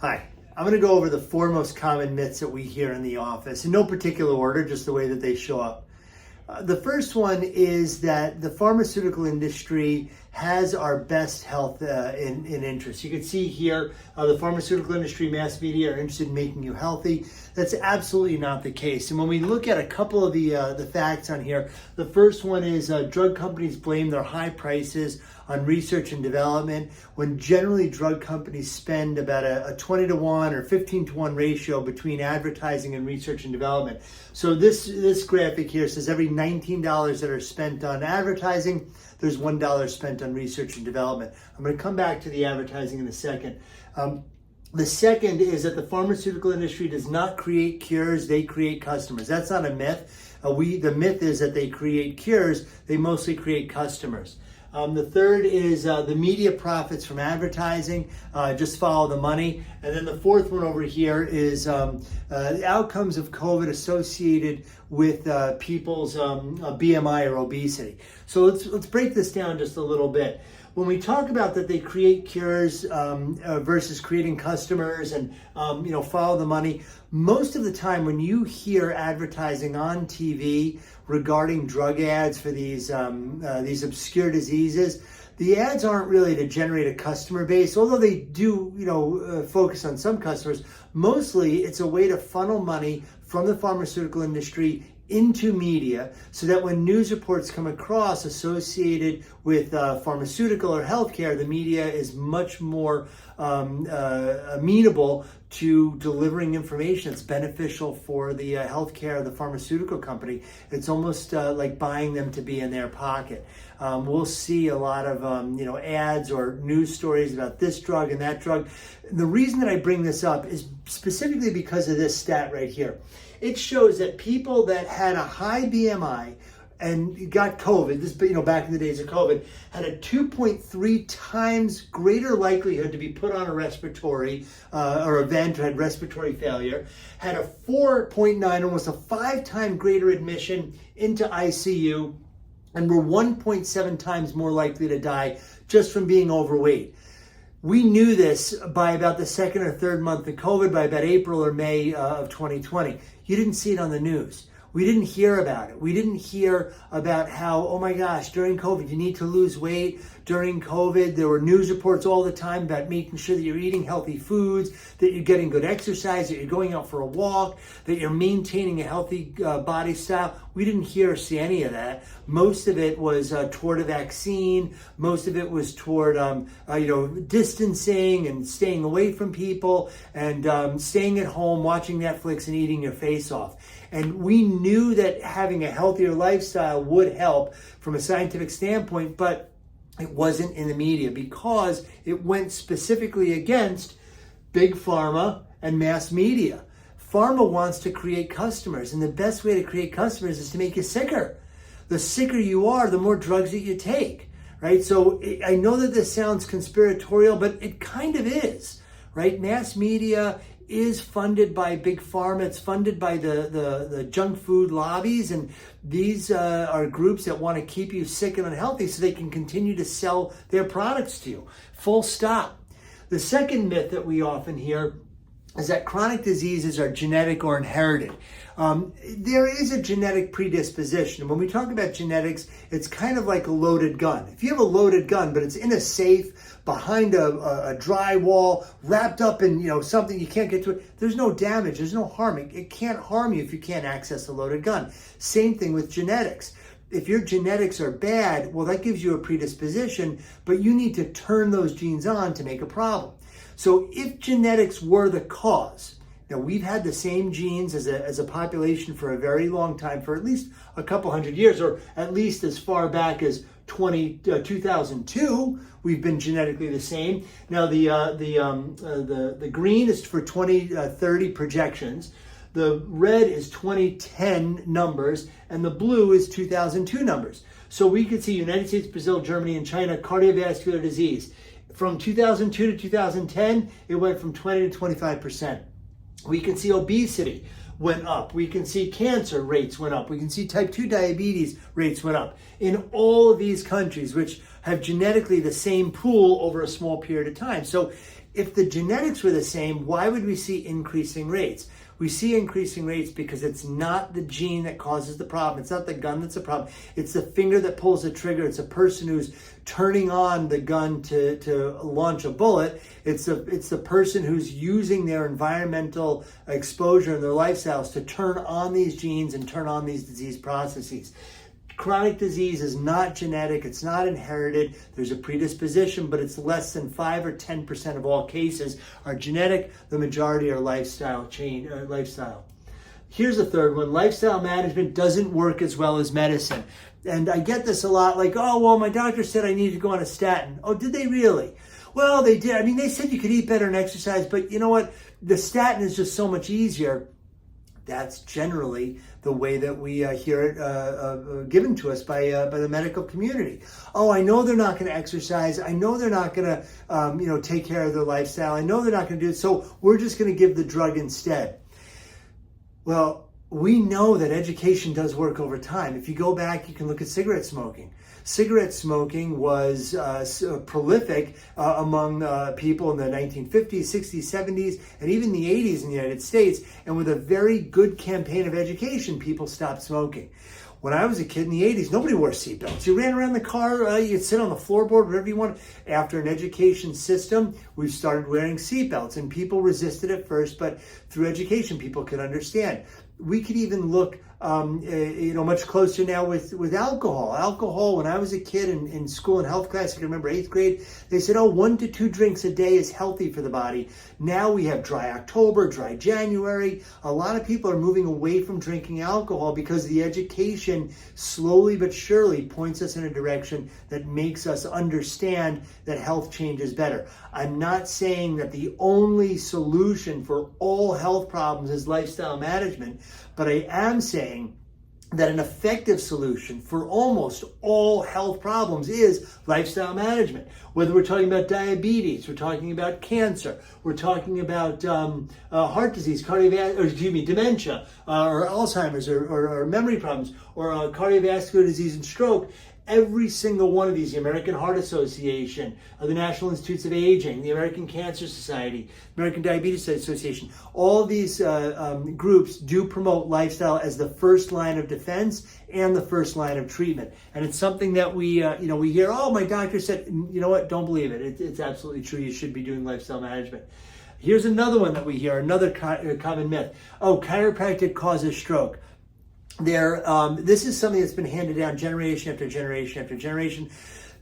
Hi, I'm going to go over the four most common myths that we hear in the office, in no particular order, just the way that they show up. The first one is that the pharmaceutical industry has our best health in interest. You can see here, the pharmaceutical industry, mass media are interested in making you healthy. That's absolutely not the case. And when we look at a couple of the facts on here, the first one is drug companies blame their high prices on research and development, when generally drug companies spend about a 20 to 1 or 15 to 1 ratio between advertising and research and development. So this graphic here says every $19 that are spent on advertising, there's $1 spent on research and development. I'm going to come back to the advertising in a second. The second is that the pharmaceutical industry does not create cures, they create customers. That's not a myth. The myth is that they create cures, they mostly create customers. The third is the media profits from advertising, just follow the money. And then the fourth one over here is the outcomes of COVID associated with people's BMI or obesity. So let's break this down just a little bit. When we talk about that they create cures versus creating customers and follow the money, most of the time when you hear advertising on TV regarding drug ads for these obscure diseases, the ads aren't really to generate a customer base, although they do focus on some customers. Mostly it's a way to funnel money from the pharmaceutical industry into media, so that when news reports come across associated with pharmaceutical or healthcare, the media is much more amenable to delivering information that's beneficial for the healthcare, the pharmaceutical company. It's almost like buying them to be in their pocket. We'll see a lot of ads or news stories about this drug and that drug. The reason that I bring this up is specifically because of this stat right here. It shows that people that had a high BMI and got COVID, this back in the days of COVID, had a 2.3 times greater likelihood to be put on a respiratory or event, or had respiratory failure, had a 4.9, almost a 5-time greater admission into ICU, and were 1.7 times more likely to die just from being overweight. We knew this by about the second or third month of COVID, by about April or May of 2020. You didn't see it on the news. We didn't hear about it. We didn't hear about how, oh my gosh, during COVID, you need to lose weight. During COVID, there were news reports all the time about making sure that you're eating healthy foods, that you're getting good exercise, that you're going out for a walk, that you're maintaining a healthy body style. We didn't hear or see any of that. Most of it was toward a vaccine. Most of it was toward, distancing and staying away from people and staying at home, watching Netflix and eating your face off. And we knew that having a healthier lifestyle would help from a scientific standpoint, but it wasn't in the media because it went specifically against big pharma and mass media. Pharma wants to create customers, and the best way to create customers is to make you sicker. The sicker you are, the more drugs that you take, right? So I know that this sounds conspiratorial, but it kind of is, right? Mass media is funded by big pharma. It's funded by the junk food lobbies, and these are groups that want to keep you sick and unhealthy so they can continue to sell their products to you. Full stop. The second myth that we often hear is that chronic diseases are genetic or inherited. There is a genetic predisposition. And when we talk about genetics, it's kind of like a loaded gun. If you have a loaded gun, but it's in a safe, behind a drywall, wrapped up in something you can't get to it, there's no damage, there's no harm. It can't harm you if you can't access a loaded gun. Same thing with genetics. If your genetics are bad, well, that gives you a predisposition, but you need to turn those genes on to make a problem. So if genetics were the cause, now we've had the same genes as a population for a very long time, for at least a couple hundred years, or at least as far back as 2002, we've been genetically the same. Now the green is for 2030 projections. The red is 2010 numbers, and the blue is 2002 numbers. So we could see United States, Brazil, Germany, and China, cardiovascular disease. From 2002 to 2010, it went from 20 to 25%. We can see obesity went up. We can see cancer rates went up. We can see type 2 diabetes rates went up. In all of these countries, which have genetically the same pool over a small period of time. So if the genetics were the same, why would we see increasing rates? We see increasing rates because it's not the gene that causes the problem. It's not the gun that's the problem. It's the finger that pulls the trigger. It's a person who's turning on the gun to launch a bullet. It's the person who's using their environmental exposure and their lifestyles to turn on these genes and turn on these disease processes. Chronic disease is not genetic, it's not inherited, there's a predisposition, but it's less than 5 or 10% of all cases are genetic. The majority are lifestyle. Here's a third one. Lifestyle management doesn't work as well as medicine. And I get this a lot, like, oh, well, my doctor said I need to go on a statin. Oh, did they really? Well, they did. I mean, they said you could eat better and exercise, but you know what? The statin is just so much easier. That's generally the way that we hear it given to us by the medical community. Oh, I know they're not going to exercise. I know they're not going to, take care of their lifestyle. I know they're not going to do it. So we're just going to give the drug instead. Well, we know that education does work over time. If you go back, you can look at cigarette smoking. Cigarette smoking was prolific among people in the 1950s, 60s, 70s, and even the 80s in the United States. And with a very good campaign of education, people stopped smoking. When I was a kid in the 80s, nobody wore seatbelts. You ran around the car, you'd sit on the floorboard, whatever you want. After an education system, we started wearing seatbelts, and people resisted at first, but through education, people could understand. We could even look much closer now with alcohol. Alcohol, when I was a kid in school in health class, I can remember 8th grade, they said, 1 to 2 drinks a day is healthy for the body. Now we have dry October, dry January. A lot of people are moving away from drinking alcohol because the education slowly but surely points us in a direction that makes us understand that health change is better. I'm not saying that the only solution for all health problems is lifestyle management, but I am saying that an effective solution for almost all health problems is lifestyle management. Whether we're talking about diabetes, we're talking about cancer, we're talking about heart disease, dementia, or Alzheimer's, or memory problems, or cardiovascular disease and stroke. Every single one of these, the American Heart Association, the National Institutes of Aging, the American Cancer Society, American Diabetes Association, all of these groups do promote lifestyle as the first line of defense and the first line of treatment. And it's something that we hear, oh, my doctor said, you know what, don't believe it. It's absolutely true. You should be doing lifestyle management. Here's another one that we hear, another common myth. Oh, chiropractic causes stroke. This is something that's been handed down generation after generation after generation.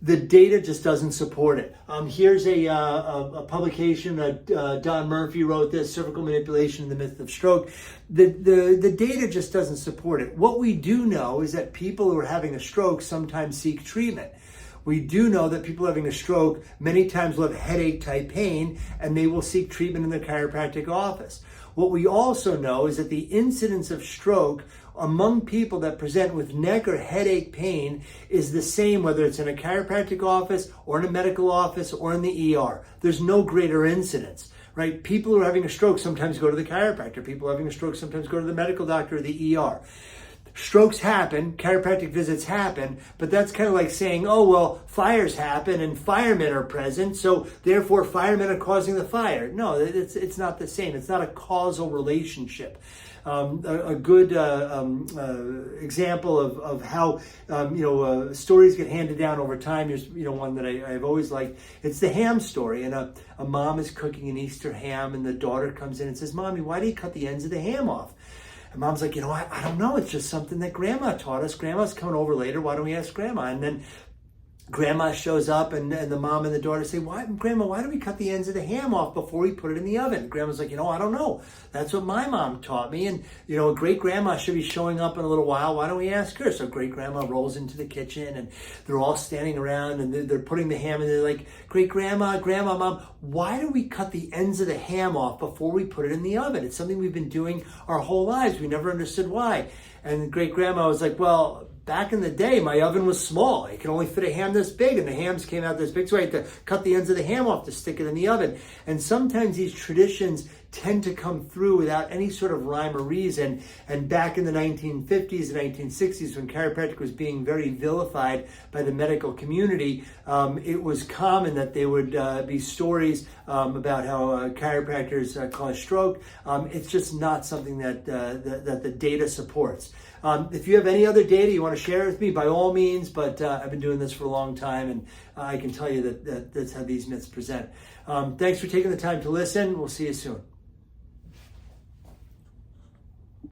The data just doesn't support it. Here's a publication that Don Murphy wrote this, Cervical Manipulation and the Myth of Stroke. The data just doesn't support it. What we do know is that people who are having a stroke sometimes seek treatment. We do know that people having a stroke many times will have headache-type pain, and they will seek treatment in the chiropractic office. What we also know is that the incidence of stroke among people that present with neck or headache pain is the same whether it's in a chiropractic office or in a medical office or in the ER. There's no greater incidence, right? People who are having a stroke sometimes go to the chiropractor. People having a stroke sometimes go to the medical doctor or the ER. Strokes happen, chiropractic visits happen, but that's kind of like saying, oh, well, fires happen and firemen are present, so therefore firemen are causing the fire. No, it's not the same. It's not a causal relationship. A good example of how stories get handed down over time. Here's one that I've always liked. It's the ham story, and a mom is cooking an Easter ham, and the daughter comes in and says, "Mommy, why do you cut the ends of the ham off?" And Mom's like, I don't know. It's just something that Grandma taught us. Grandma's coming over later. Why don't we ask Grandma? And then Grandma shows up, and the mom and the daughter say, Grandma, why do we cut the ends of the ham off before we put it in the oven? Grandma's like, I don't know. That's what my mom taught me. And, a great-grandma should be showing up in a little while. Why don't we ask her? So great-grandma rolls into the kitchen, and they're all standing around, and they're putting the ham, and they're like, Great-grandma, Grandma, Mom, why do we cut the ends of the ham off before we put it in the oven? It's something we've been doing our whole lives. We never understood why. And great-grandma was like, well, back in the day, my oven was small. It could only fit a ham this big, and the hams came out this big, so I had to cut the ends of the ham off to stick it in the oven. And sometimes these traditions tend to come through without any sort of rhyme or reason. And back in the 1950s and 1960s, when chiropractic was being very vilified by the medical community, it was common that there would be stories about how chiropractors cause stroke. It's just not something that the data supports. If you have any other data you want to share with me, by all means, but I've been doing this for a long time, and I can tell you that that's how these myths present. Thanks for taking the time to listen. We'll see you soon.